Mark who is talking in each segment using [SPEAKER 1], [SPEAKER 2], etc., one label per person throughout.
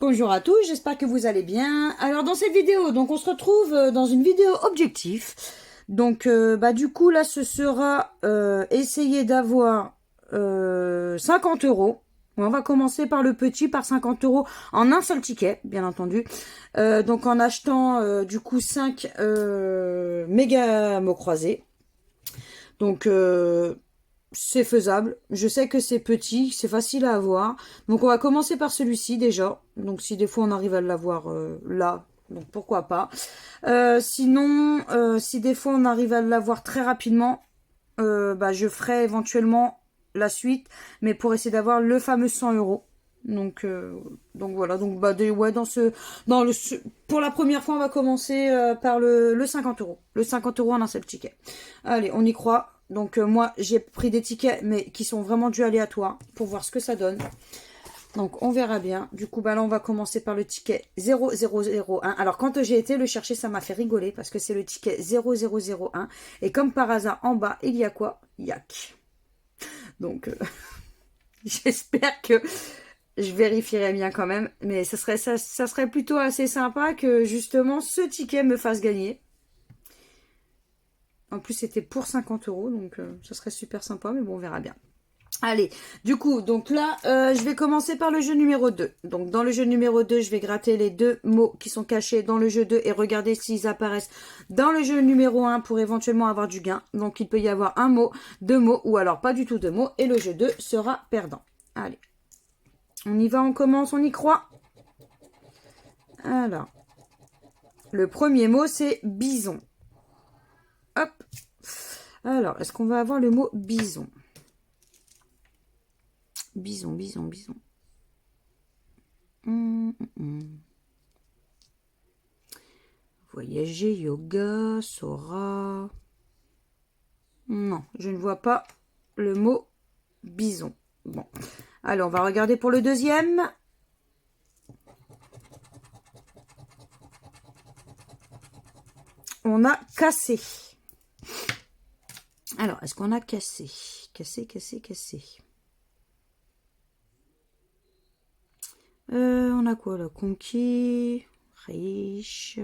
[SPEAKER 1] Bonjour à tous, j'espère que vous allez bien. Alors dans cette vidéo, donc on se retrouve dans une vidéo objectif. Donc du coup là ce sera essayer d'avoir 50 euros. On va commencer par le petit, par 50 euros en un seul ticket, bien entendu. Donc en achetant du coup 5 méga mots croisés. Donc c'est faisable. Je sais que c'est petit, c'est facile à avoir. Donc on va commencer par celui-ci déjà. Donc si des fois on arrive à l'avoir là, donc pourquoi pas. Sinon, si des fois on arrive à l'avoir très rapidement, je ferai éventuellement la suite, mais pour essayer d'avoir le fameux 100 euros. Donc voilà, donc ouais, pour la première fois, on va commencer par le 50 euros. Le 50 euros en un seul ticket. Allez, on y croit. Donc moi, j'ai pris des tickets, mais qui sont vraiment du aléatoire, pour voir ce que ça donne. Donc on verra bien. Du coup, là, on va commencer par le ticket 0001. Alors quand j'ai été le chercher, ça m'a fait rigoler, parce que c'est le ticket 0001. Et comme par hasard, en bas, il y a quoi? Yak. Donc j'espère que je vérifierai bien quand même. Mais ça serait plutôt assez sympa que justement ce ticket me fasse gagner. En plus, c'était pour 50 euros. Donc ça serait super sympa. Mais bon, on verra bien. Allez, du coup, donc là, je vais commencer par le jeu numéro 2. Donc dans le jeu numéro 2, je vais gratter les deux mots qui sont cachés dans le jeu 2 et regarder s'ils apparaissent dans le jeu numéro 1 pour éventuellement avoir du gain. Donc il peut y avoir un mot, deux mots ou alors pas du tout deux mots et le jeu 2 sera perdant. Allez, on y va, on commence, on y croit. Alors, le premier mot c'est bison. Hop. Alors, est-ce qu'on va avoir le mot bison? Bison, bison, bison. Voyager, yoga, Sora. Non, je ne vois pas le mot bison. Bon, alors on va regarder pour le deuxième. On a cassé. Alors, est-ce qu'on a cassé? Cassé, cassé, cassé. On a quoi là? Conquis, riche.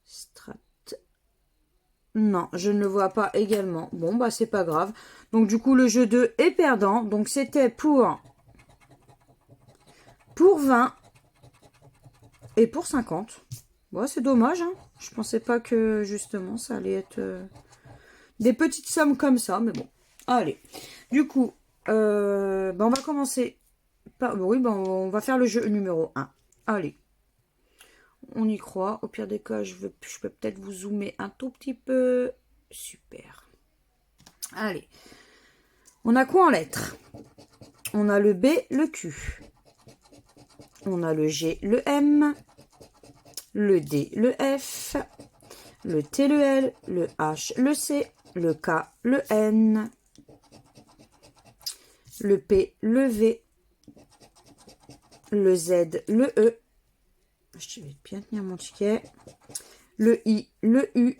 [SPEAKER 1] Strat. Non, je ne le vois pas également. Bon, bah c'est pas grave. Donc du coup, le jeu 2 est perdant. Donc c'était pour 20 et pour 50. Bon, c'est dommage, hein. Je pensais pas que justement ça allait être des petites sommes comme ça, mais bon. Allez. Du coup, on va commencer par... Oui, on va faire le jeu numéro 1. Allez. On y croit. Au pire des cas, je peux peut-être vous zoomer un tout petit peu. Super. Allez. On a quoi en lettres? On a le B, le Q. On a le G, le M. Le D, le F. Le T, le L. Le H, le C. Le K, le N. Le P, le V. Le Z, le E. Je vais bien tenir mon ticket. Le I, le U.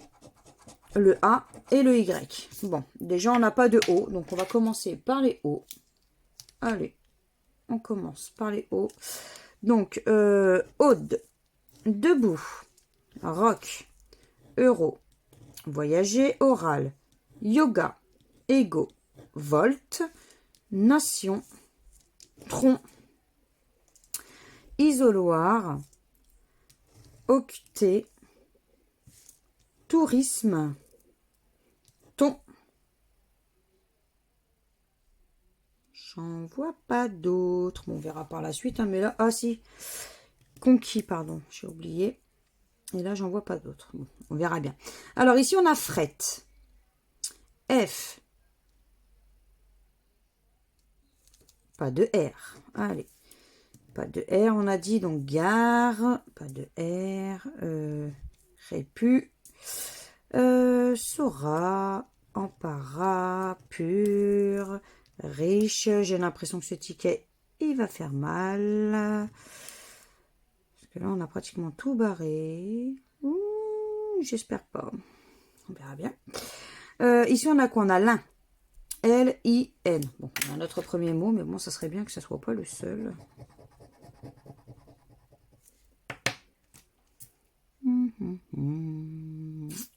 [SPEAKER 1] Le A et le Y. Bon, déjà on n'a pas de O, donc on va commencer par les O. Allez, on commence par les O. Donc, Aude, debout, rock, euro, voyager, oral, yoga, ego, volt, nation, tronc, isoloir, octet, tourisme, ton. J'en vois pas d'autres. Bon, on verra par la suite, hein, mais là, ah si, conquis, pardon, j'ai oublié. Et là, j'en vois pas d'autres. Bon, on verra bien. Alors ici, on a fret. F. Pas de R. Allez. Pas de R, on a dit. Donc, gare. Pas de R. Répu. Sora. Empara. Pur. Riche. J'ai l'impression que ce ticket, il va faire mal. Parce que là, on a pratiquement tout barré. J'espère pas. On verra bien. Ici, on a quoi? On a l'un. L-I-N. Bon, on a notre premier mot, mais bon, ça serait bien que ça soit pas le seul.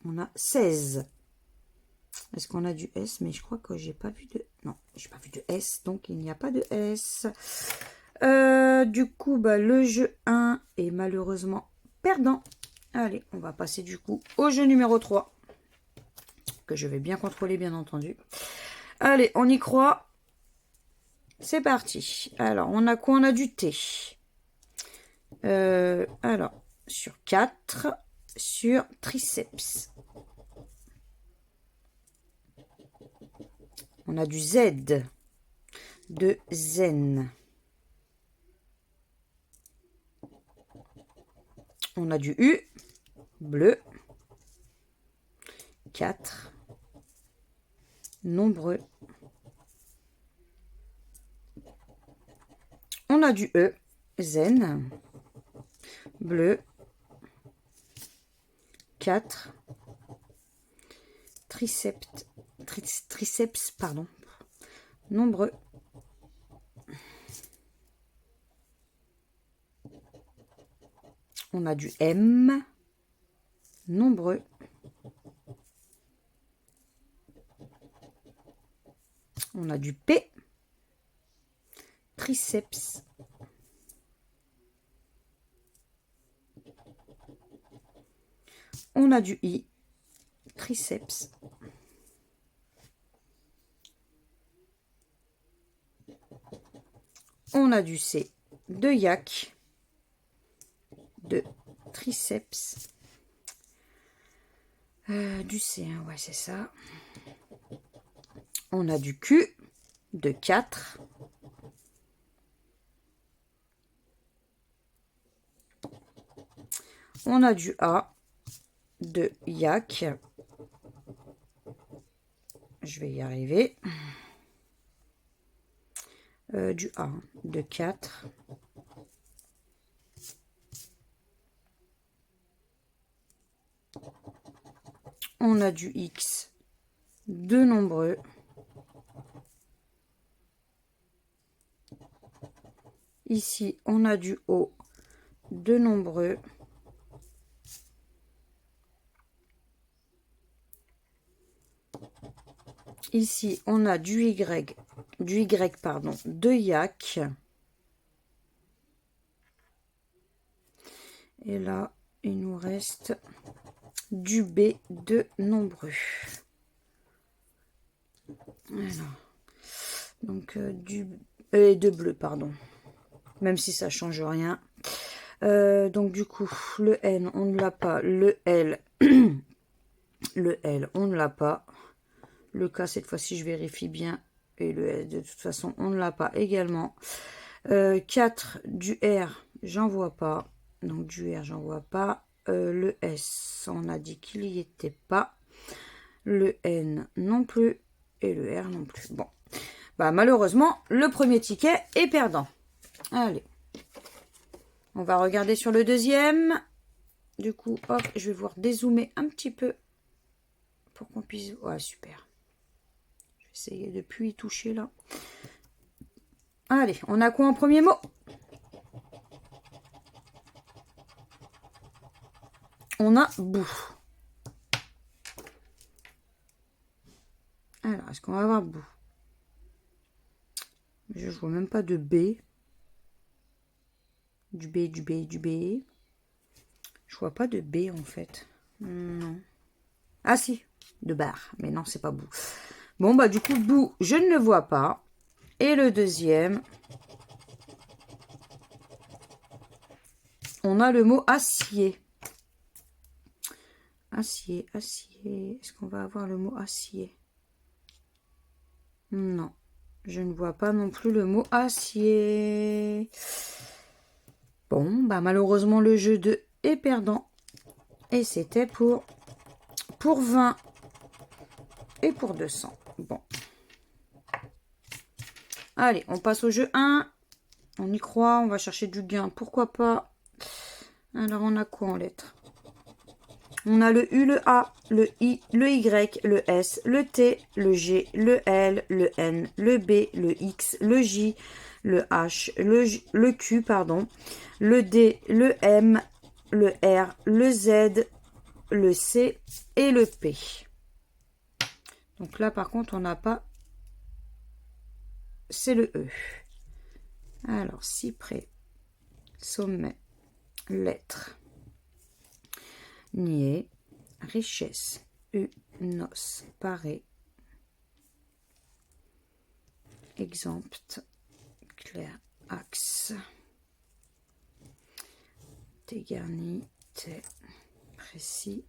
[SPEAKER 1] On a 16. Est-ce qu'on a du S? Mais je crois que j'ai pas vu de... Non, j'ai pas vu de S, donc il n'y a pas de S. Du coup, bah, le jeu 1 est malheureusement perdant. Allez, on va passer du coup au jeu numéro 3. Que je vais bien contrôler, bien entendu. Allez, on y croit. C'est parti. Alors, on a quoi? On a du T. Alors, sur 4, sur triceps. On a du Z, de zen. On a du U, bleu. 4, nombreux. On a du E, zen, bleu. 4, triceps, pardon, nombreux. On a du M, nombreux. On a du P, triceps. On a du I, triceps. On a du C, de yak, de triceps. Du C, hein, ouais, c'est ça. On a du Q, de 4. On a du A, de yak. Je vais y arriver. Du A, de 4. On a du X, de nombreux. Ici, on a du O, de nombreux. Ici, on a du Y, pardon, de yak. Et là, il nous reste du B, de nombreux. Alors, donc du de bleu, pardon. Même si ça change rien. Donc du coup, le N, on ne l'a pas. Le L, le L, on ne l'a pas. Le K, cette fois-ci, je vérifie bien. Et le S, de toute façon, on ne l'a pas également. 4, du R, j'en vois pas. Donc du R, j'en vois pas. Le S, on a dit qu'il n'y était pas. Le N non plus. Et le R non plus. Bon. Bah, malheureusement, le premier ticket est perdant. Allez. On va regarder sur le deuxième. Du coup, hop, je vais voir dézoomer un petit peu. Pour qu'on puisse... Ouais, super. Je vais essayer de plus y toucher là. Allez, on a quoi en premier mot? On a bout. Alors, est-ce qu'on va avoir bout? Je ne vois même pas de B. Du B, du B, du B. Je vois pas de B en fait. Non. Ah si, de barre. Mais non, c'est pas bout. Bon, bah du coup, bout, je ne le vois pas. Et le deuxième, on a le mot acier. Acier, acier. Est-ce qu'on va avoir le mot acier? Non. Je ne vois pas non plus le mot acier. Bon, bah malheureusement, le jeu 2 est perdant. Et c'était pour 20 et pour 200. Bon. Allez, on passe au jeu 1. On y croit, on va chercher du gain. Pourquoi pas? Alors, on a quoi en lettres? On a le U, le A, le I, le Y, le S, le T, le G, le L, le N, le B, le X, le J, le H, le Q, pardon, le D, le M, le R, le Z, le C et le P. Donc là, par contre, on n'a pas... C'est le E. Alors, cyprès, sommet, lettre, niais, richesse, noce, paré, exempt, clair, axe, dégarni, thé, précis,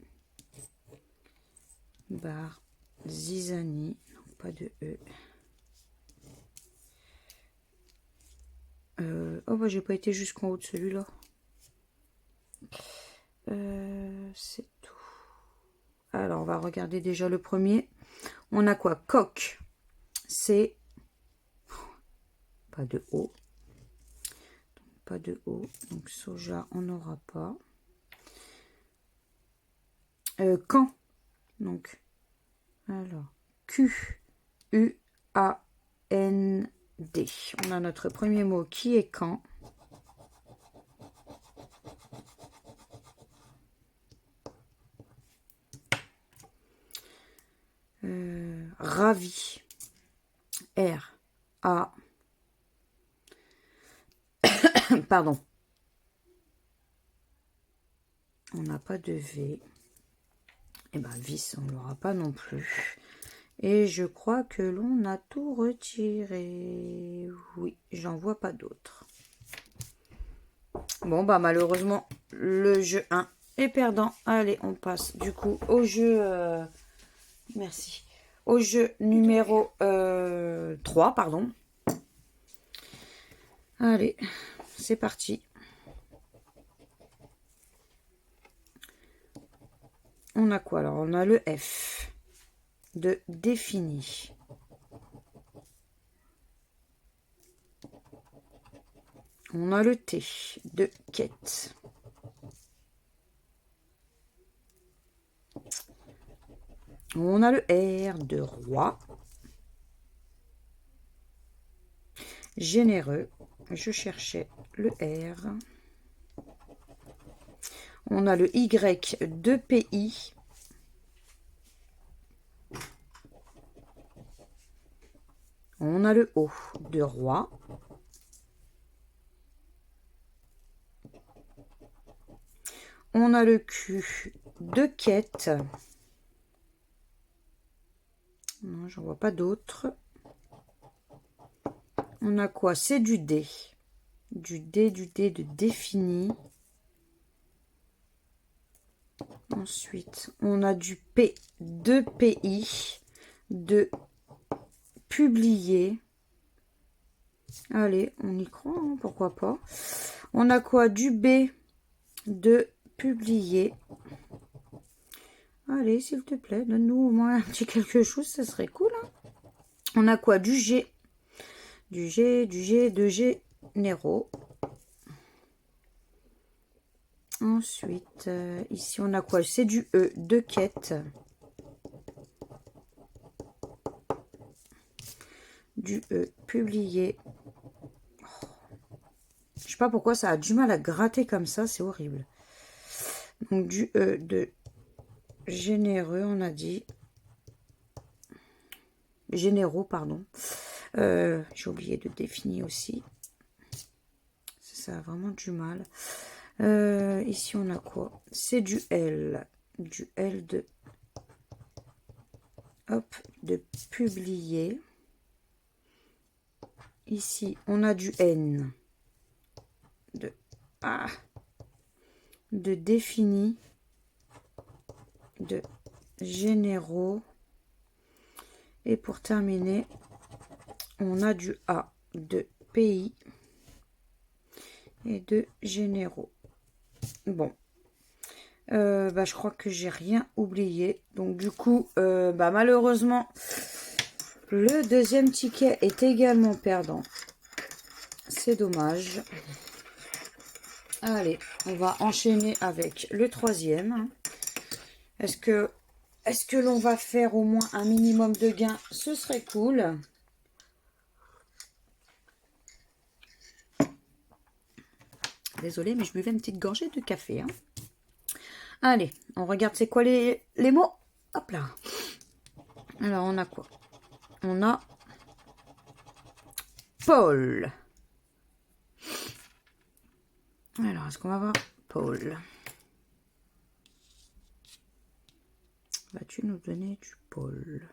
[SPEAKER 1] barre, zizanie, non pas de E. Oh bah j'ai pas été jusqu'en haut de celui-là. C'est tout. Alors on va regarder déjà le premier. On a quoi? Coq. C'est pas de O. Pas de O. Donc soja, on n'aura pas. Quand. Donc, alors, Q, U, A, N, D. On a notre premier mot qui est quand. Ravi. R, A. Pardon. On n'a pas de V. Et bien, vis, on ne l'aura pas non plus. Et je crois que l'on a tout retiré. Oui, j'en vois pas d'autres. Bon, bah malheureusement, le jeu 1 est perdant. Allez, on passe du coup au jeu... merci. Au jeu numéro 3, pardon. Allez, c'est parti. On a quoi alors? On a le F de défini. On a le T de quête. On a le R de roi. Généreux. Je cherchais le R. On a le Y de pays. On a le O de roi. On a le Q de quête. Non, j'en vois pas d'autres. On a quoi? C'est du D. Du D de défini. Ensuite, on a du P de pays, de publier. Allez, on y croit, hein, pourquoi pas. On a quoi? Du B de publier. Allez, s'il te plaît, donne-nous au moins un petit quelque chose, ça serait cool. Hein. On a quoi? Du G. Du G de généraux. Ensuite, ici, on a quoi? C'est du E de quête. Du E, publié. Oh. Je sais pas pourquoi ça a du mal à gratter comme ça, c'est horrible. Donc, du E de généreux, on a dit. Généraux, pardon. J'ai oublié de définir aussi. Ça a vraiment du mal. Ici, on a quoi? C'est du L. Du L de... Hop, de publier. Ici, on a du N. De... Ah, de défini. De généraux. Et pour terminer, on a du A de pays et de généraux. Bon, je crois que j'ai rien oublié. Donc du coup, malheureusement, le deuxième ticket est également perdant. C'est dommage. Allez, on va enchaîner avec le troisième. Est-ce que l'on va faire au moins un minimum de gains? Ce serait cool. Désolée, mais je buvais une petite gorgée de café. Hein. Allez, on regarde c'est quoi les mots. Hop là. Alors, on a quoi? On a Paul. Alors, est-ce qu'on va voir Paul? Vas-tu nous donner du Paul?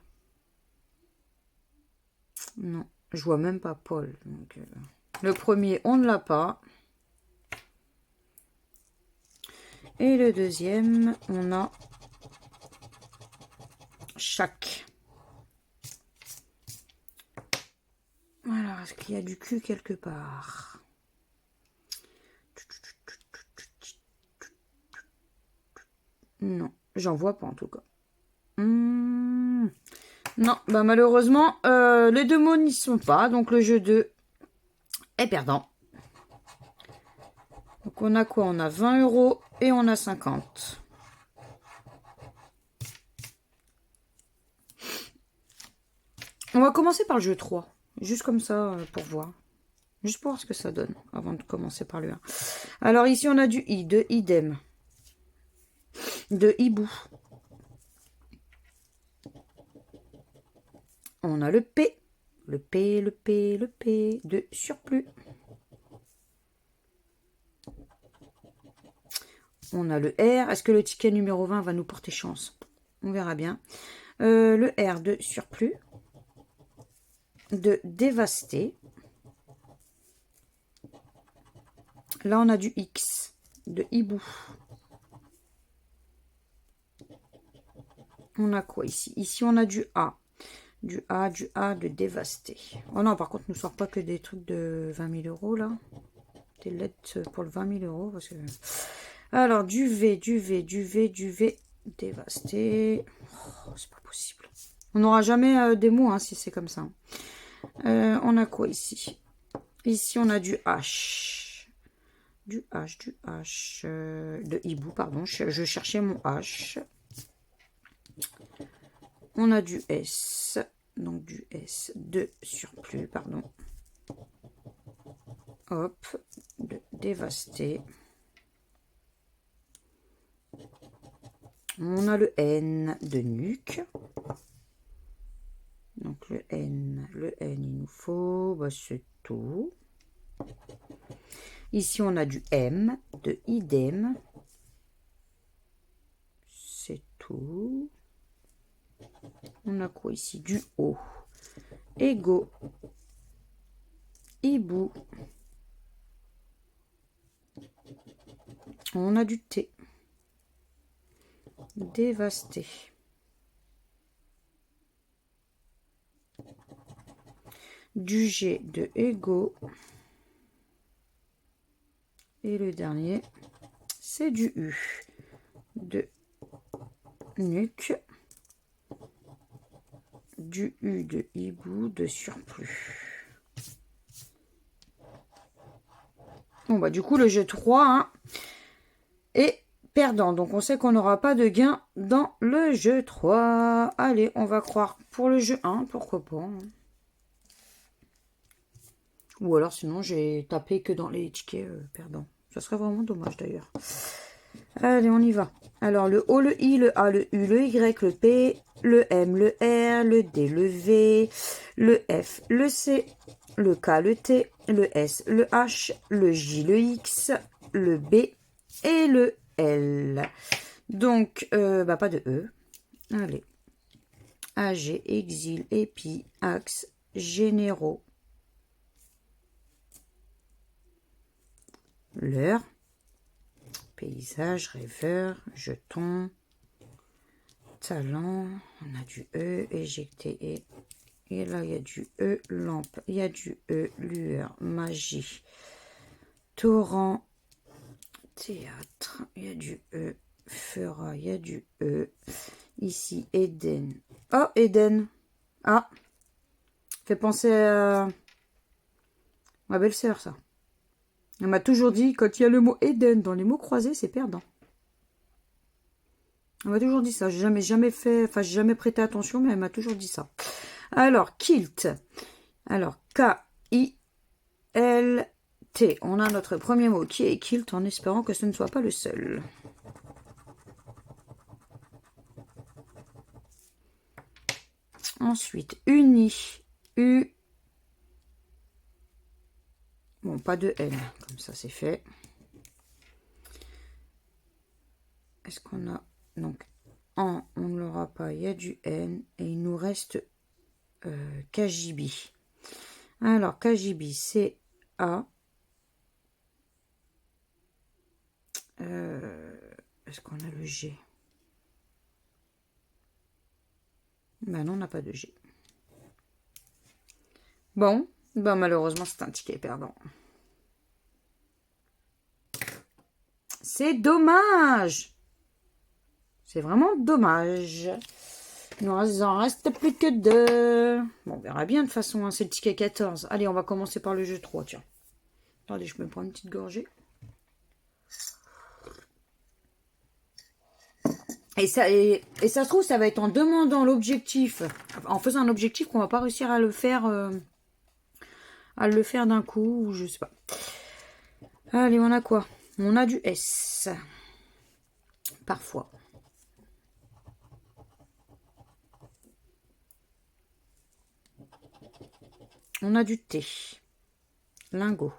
[SPEAKER 1] Non, je vois même pas Paul. Donc, le premier, on ne l'a pas. Et le deuxième, on a Chaque. Alors, est-ce qu'il y a du cul quelque part? Non, j'en vois pas en tout cas. Non, bah malheureusement, les deux mots n'y sont pas. Donc le jeu 2 est perdant. Donc on a quoi? On a 20 € et on a 50. On va commencer par le jeu 3. Juste comme ça, pour voir. Juste pour voir ce que ça donne, avant de commencer par le 1. Alors ici, on a du I, de idem, de hibou. On a le P, le P, le P, le P, de surplus. On a le R. Est-ce que le ticket numéro 20 va nous porter chance? On verra bien. Le R de surplus, de dévasté. Là, on a du X, de hibou. On a quoi ici? Ici, on a du A. Du A de dévasté. Oh non, par contre, ne sort pas que des trucs de 20 000 € là. Des lettres pour le 20 000 €. Parce que... Alors, du V, du V, du V, du V, dévasté. Oh, c'est pas possible. On n'aura jamais des mots hein, si c'est comme ça. On a quoi ici? Ici, on a du H. Du H, de hibou, pardon. Je cherchais mon H. On a du S, donc du S de surplus, pardon. Hop, de dévasté. On a le N de nuque. Donc le N, il nous faut, bah, c'est tout. Ici, on a du M de idem. C'est tout. On a quoi ici? Du O. Ego. Hibou. On a du T. Dévasté. Du G de ego. Et le dernier, c'est du U de nuque. Du U de hibou de surplus. Bon bah du coup le jeu 3 hein, est perdant. Donc on sait qu'on n'aura pas de gain dans le jeu 3. Allez, on va croire pour le jeu 1, pourquoi pas. Hein. Ou alors sinon j'ai tapé que dans les tickets perdants. Ça serait vraiment dommage d'ailleurs. Allez, on y va. Alors, le O, le I, le A, le U, le Y, le P, le M, le R, le D, le V, le F, le C, le K, le T, le S, le H, le J, le X, le B et le L. Donc, bah, pas de E. Allez. AG, exil, épi, axe, généraux. L'heure. Paysage, rêveur, jeton, talent, on a du E, éjecté, et là il y a du E, lampe, il y a du E, lueur, magie, torrent, théâtre, il y a du E, fera, il y a du E, ici Eden, oh Eden, ah, fait penser à ma belle-sœur ça. Elle m'a toujours dit, quand il y a le mot Eden dans les mots croisés, c'est perdant. Elle m'a toujours dit ça. J'ai jamais fait, enfin, j'ai jamais prêté attention, mais elle m'a toujours dit ça. Alors, kilt. Alors, K-I-L-T. On a notre premier mot qui est kilt, en espérant que ce ne soit pas le seul. Ensuite, uni. U. Bon, pas de N. Comme ça, c'est fait. Est-ce qu'on a... Donc, on ne l'aura pas. Il y a du N. Et il nous reste KJB. Alors, KJB, c'est A. Est-ce qu'on a le G? Ben non, on n'a pas de G. Bon, ben malheureusement, c'est un ticket perdant. C'est dommage. C'est vraiment dommage. Il nous en reste plus que 2. Bon, on verra bien de toute façon, hein, c'est le ticket 14. Allez, on va commencer par le jeu 3, tiens. Attendez, je me prends une petite gorgée. Et ça se trouve, ça va être en demandant l'objectif, en faisant un objectif qu'on va pas réussir à le faire d'un coup, ou je sais pas. Allez, on a quoi? On a du S. Parfois. On a du T. Lingot.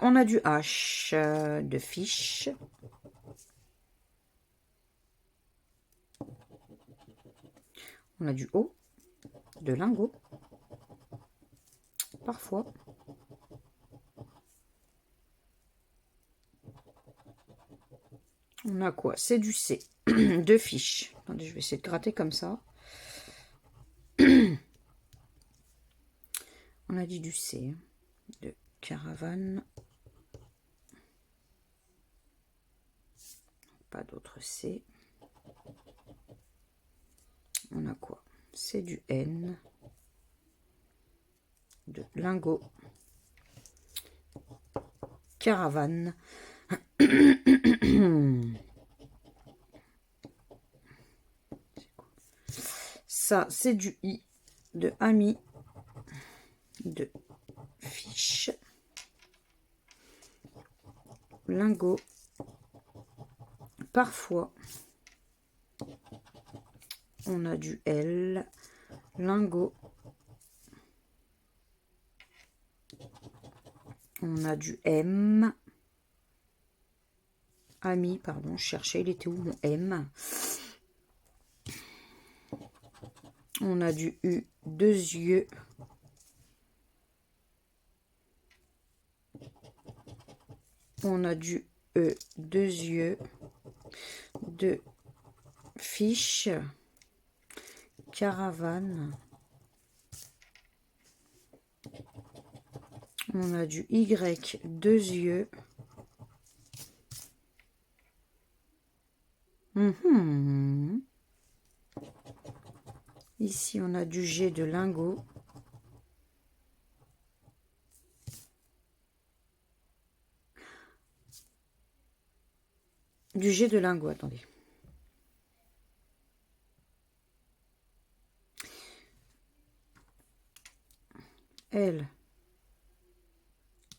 [SPEAKER 1] On a du H de fiche. On a du O de lingot. Parfois. On a quoi? C'est du C de fiche. Attendez, je vais essayer de gratter comme ça. On a dit du C de caravane. Pas d'autre C. On a quoi? C'est du N de lingot. Caravane. Ça, c'est du I de ami, de fiche, lingot, parfois. On a du L, lingot. On a du M. Ami, pardon, je cherchais, il était où mon M? On a du U, 2 yeux. On a du E, 2 yeux. De fiche. Caravane. On a du Y, 2 yeux. Ici, on a du G de lingot. Du G de lingot, attendez. L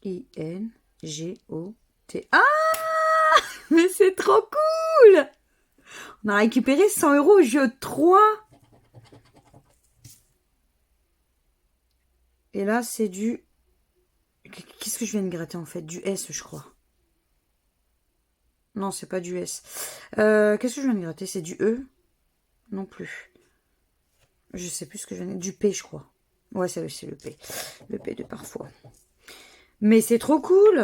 [SPEAKER 1] I N G O T. Ah, mais c'est trop cool! On a récupéré 100 € au jeu 3. Et là, c'est du... Qu'est-ce que je viens de gratter en fait? Du S, je crois. Non, c'est pas du S. Qu'est-ce que je viens de gratter? C'est du E? Non plus. Je sais plus ce que je viens de... Du P, je crois. Ouais, c'est le P. Le P de parfois. Mais c'est trop cool!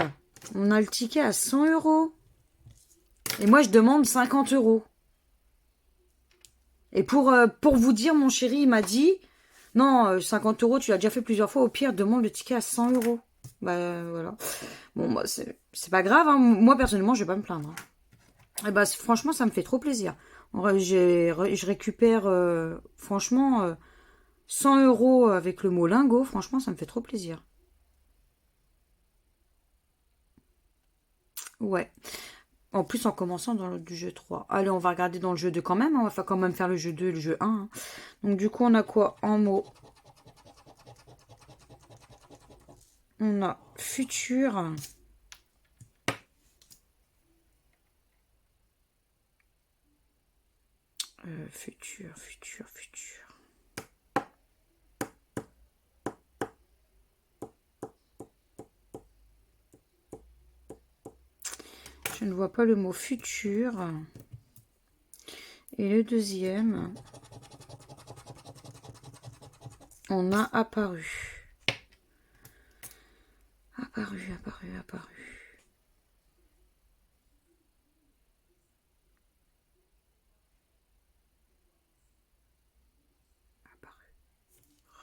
[SPEAKER 1] On a le ticket à 100 €. Et moi, je demande 50 €. Et pour vous dire, mon chéri, il m'a dit... Non, 50 €, tu l'as déjà fait plusieurs fois. Au pire, demande le ticket à 100 €. Bah, voilà. Bon, bah, c'est pas grave. Hein. Moi, personnellement, je vais pas me plaindre. Hein. Et bah, franchement, ça me fait trop plaisir. Je récupère, franchement, 100 € avec le mot lingot. Franchement, ça me fait trop plaisir. Ouais. En plus, en commençant dans le jeu 3. Allez, on va regarder dans le jeu 2 quand même. On va quand même faire le jeu 2 et le jeu 1. Hein. Donc, du coup, on a quoi en mots? On a futur. Futur. Je ne vois pas le mot futur. Et le deuxième, on a apparu. Apparu.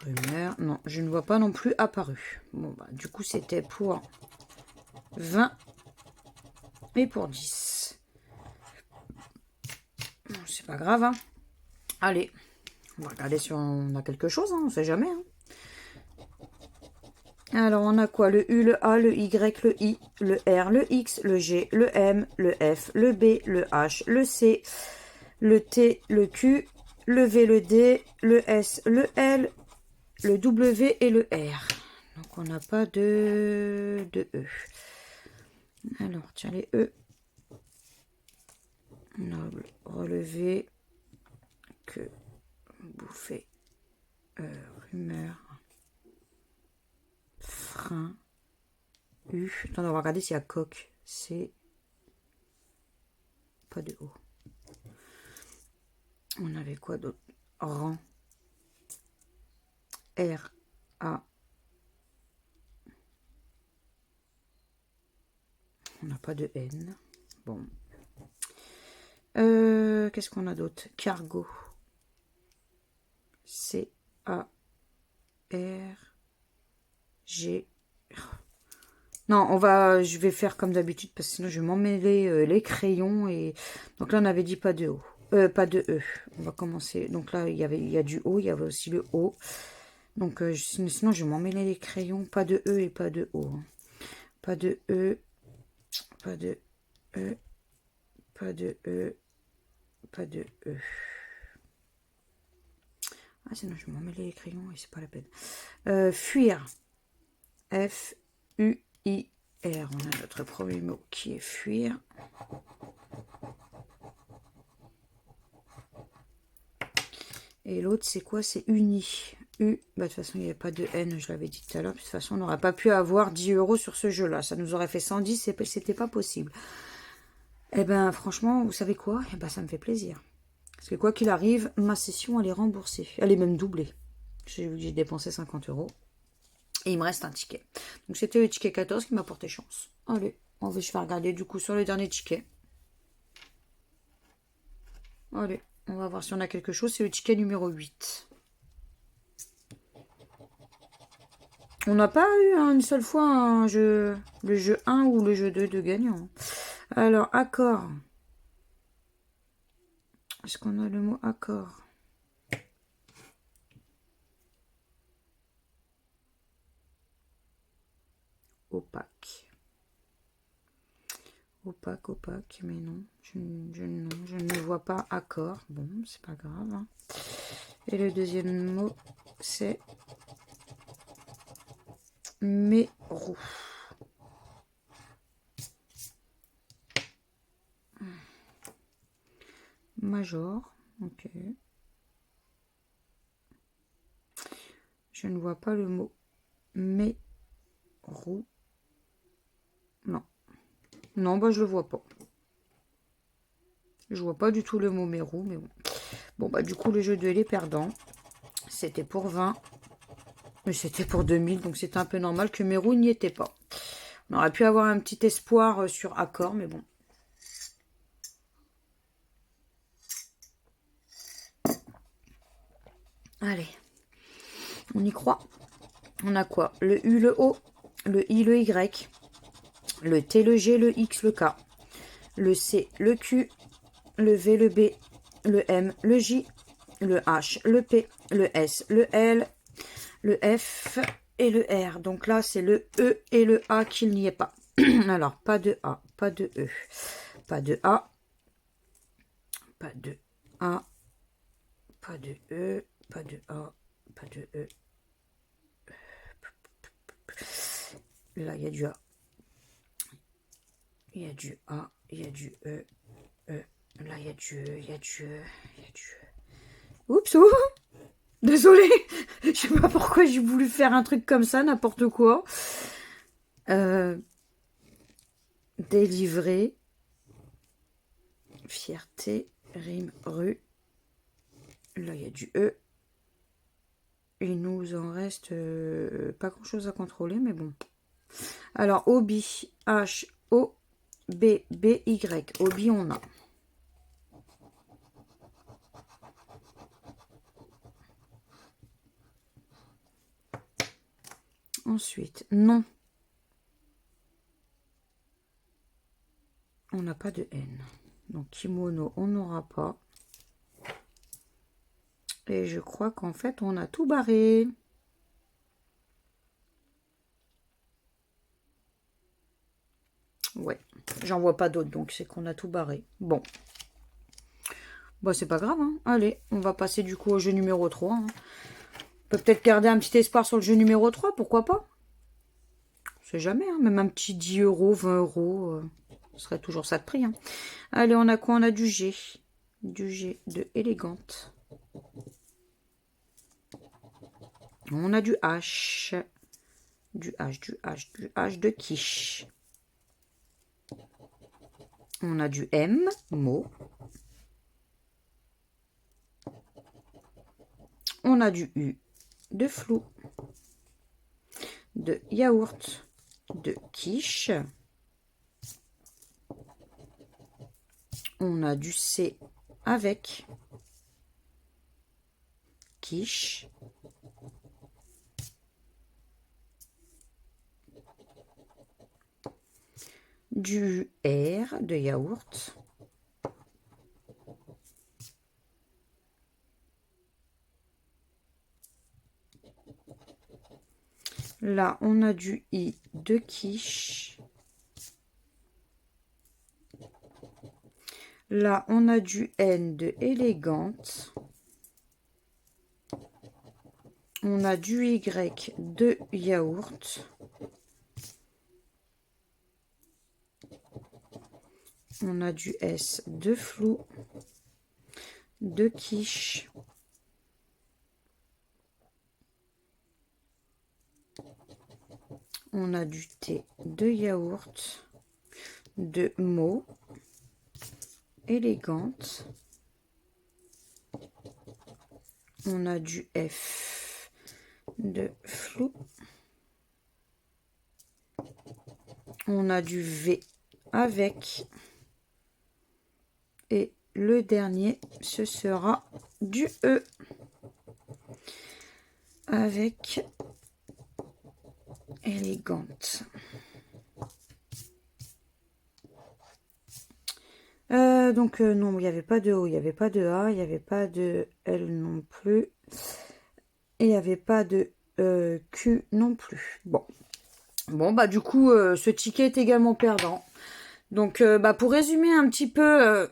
[SPEAKER 1] Rumeur. Non, je ne vois pas non plus apparu. Bon, bah, du coup, c'était pour 20 et pour 10. Bon, c'est pas grave, hein. Allez, on va regarder si on a quelque chose, hein, on sait jamais. Hein. Alors, on a quoi? Le U, le A, le Y, le I, le R, le X, le G, le M, le F, le B, le H, le C, le T, le Q, le V, le D, le S, le L, le W et le R. Donc, on n'a pas de E. Alors, tiens, les E. Noble, relevé, que, bouffé, rumeur, frein, U. Attends, on va regarder s'il y a coq. C. Pas de O. On avait quoi d'autre? Rang. R. A. On n'a pas de N. Bon. Qu'est-ce qu'on a d'autre? Cargo. C. A. R. G. Non, je vais faire comme d'habitude parce que sinon je vais m'emmêler les crayons. Et donc là, on avait dit pas de O. Pas de E. On va commencer. Donc là, il y a du O, il y avait aussi le O. Donc sinon, je vais m'emmêler les crayons. Pas de E et pas de O. Pas de E. Pas de E. Pas de E. Pas de E. Ah, sinon, je vais m'emmêler les crayons et c'est pas la peine. Fuir. F. U. I. R. On a notre premier mot qui est fuir. Et l'autre, c'est quoi? C'est uni. U. Bah, de toute façon, il n'y avait pas de N, je l'avais dit tout à l'heure. De toute façon, on n'aurait pas pu avoir 10 € sur ce jeu-là. Ça nous aurait fait 110, c'était pas possible. Eh ben, franchement, vous savez quoi? Eh ben, ça me fait plaisir. Parce que quoi qu'il arrive, ma session, elle est remboursée. Elle est même doublée. J'ai dépensé 50 €. Et il me reste un ticket. Donc, c'était le ticket 14 qui m'a porté chance. Allez, je vais regarder du coup sur le dernier ticket. Allez, on va voir si on a quelque chose. C'est le ticket numéro 8. On n'a pas eu une seule fois le jeu 1 ou le jeu 2 de gagnant. Alors, accord. Est-ce qu'on a le mot accord? Opaque. Opaque, mais non. Je ne vois pas accord. Bon, c'est pas grave. Hein. Et le deuxième mot, c'est mérou. Major, ok. Je ne vois pas le mot mérou. Non. Non, bah je le vois pas. Je vois pas du tout le mot mérou, mais bon. Bon, bah du coup, le jeu 2, il est perdant. C'était pour 20. Mais c'était pour 2000, donc c'était un peu normal que Mérou n'y était pas. On aurait pu avoir un petit espoir sur accord, mais bon. Allez, on y croit. On a quoi? Le U, le O, le I, le Y, le T, le G, le X, le K, le C, le Q, le V, le B, le M, le J, le H, le P, le S, le L, le F et le R. Donc là, c'est le E et le A qu'il n'y ait pas. Alors, pas de A, pas de E. Pas de A. Pas de A. Pas de E. Pas de A. Pas de E. Là, il y a du A. Il y a du A. Il y a du E. E. Là, il y a du E. Il y a du E. Il y a du E. Oups, oh, désolée. Je sais pas pourquoi j'ai voulu faire un truc comme ça, n'importe quoi. Délivré. Fierté. Rime. Rue. Là, il y a du E. Il nous en reste pas grand chose à contrôler, mais bon. Alors, Obi. H. O. B. B. Y. Obi, on a. Ensuite, non. On n'a pas de N. Donc, kimono, on n'aura pas. Et je crois qu'en fait, on a tout barré. Ouais, j'en vois pas d'autres, donc c'est qu'on a tout barré. Bon. Bah, c'est pas grave, hein. Allez, on va passer du coup au jeu numéro 3. Hein. On peut peut-être garder un petit espoir sur le jeu numéro 3, pourquoi pas? On sait jamais, hein. Même un petit 10 euros, 20 euros, ce serait toujours ça de prix. Hein. Allez, on a quoi? On a du G. Du G de élégante. On a du H. Du H, du H, du H de quiche. On a du M, mot. On a du U, de flou. De yaourt, de quiche. On a du C avec quiche. Du R de yaourt. Là, on a du I de quiche. Là, on a du N de élégante. On a du Y de yaourt. On a du S de flou. De quiche. On a du T de yaourt. De mot. Élégante. On a du F de flou. On a du V avec. Et le dernier, ce sera du E avec élégante. Donc non, il n'y avait pas de O, il n'y avait pas de A, il n'y avait pas de L non plus. Et il n'y avait pas de Q non plus. Bon. Bon, bah du coup, ce ticket est également perdant. Donc, bah, pour résumer un petit peu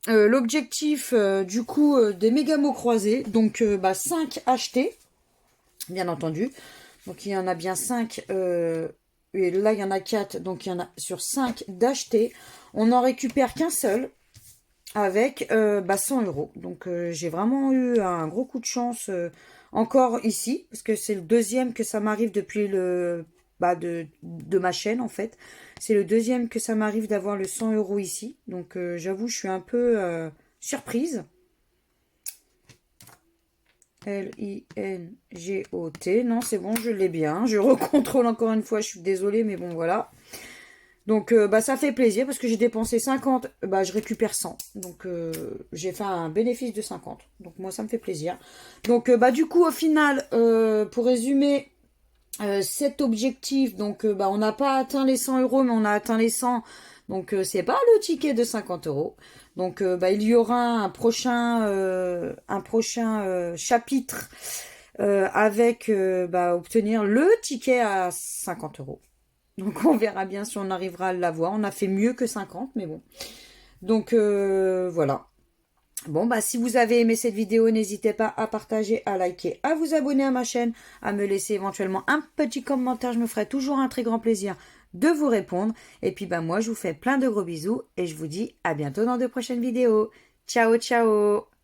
[SPEAKER 1] l'objectif du coup des méga mots croisés. Donc, bah, 5 achetés, bien entendu. Donc, il y en a bien 5. Et là, il y en a 4. Donc, il y en a sur 5 d'achetés. On n'en récupère qu'un seul avec 100 euros. Donc, j'ai vraiment eu un gros coup de chance encore ici. Parce que c'est le deuxième que ça m'arrive depuis le... de ma chaîne en fait. C'est le deuxième que ça m'arrive d'avoir le 100 euros ici. Donc j'avoue, je suis un peu surprise. L-I-N-G-O-T. Non, c'est bon, je l'ai bien. Je recontrôle encore une fois, je suis désolée, mais bon, voilà. Donc, ça fait plaisir parce que j'ai dépensé 50, je récupère 100. Donc, j'ai fait un bénéfice de 50. Donc, moi, ça me fait plaisir. Donc, du coup, au final, pour résumer... cet objectif, donc on n'a pas atteint les 100 euros, mais on a atteint les 100. Donc c'est pas le ticket de 50 euros. Donc il y aura un prochain chapitre avec obtenir le ticket à 50 euros. Donc on verra bien si on arrivera à l'avoir. On a fait mieux que 50, mais bon. Donc voilà. Bon, bah si vous avez aimé cette vidéo, n'hésitez pas à partager, à liker, à vous abonner à ma chaîne, à me laisser éventuellement un petit commentaire. Je me ferai toujours un très grand plaisir de vous répondre. Et puis bah moi, je vous fais plein de gros bisous et je vous dis à bientôt dans de prochaines vidéos. Ciao, ciao!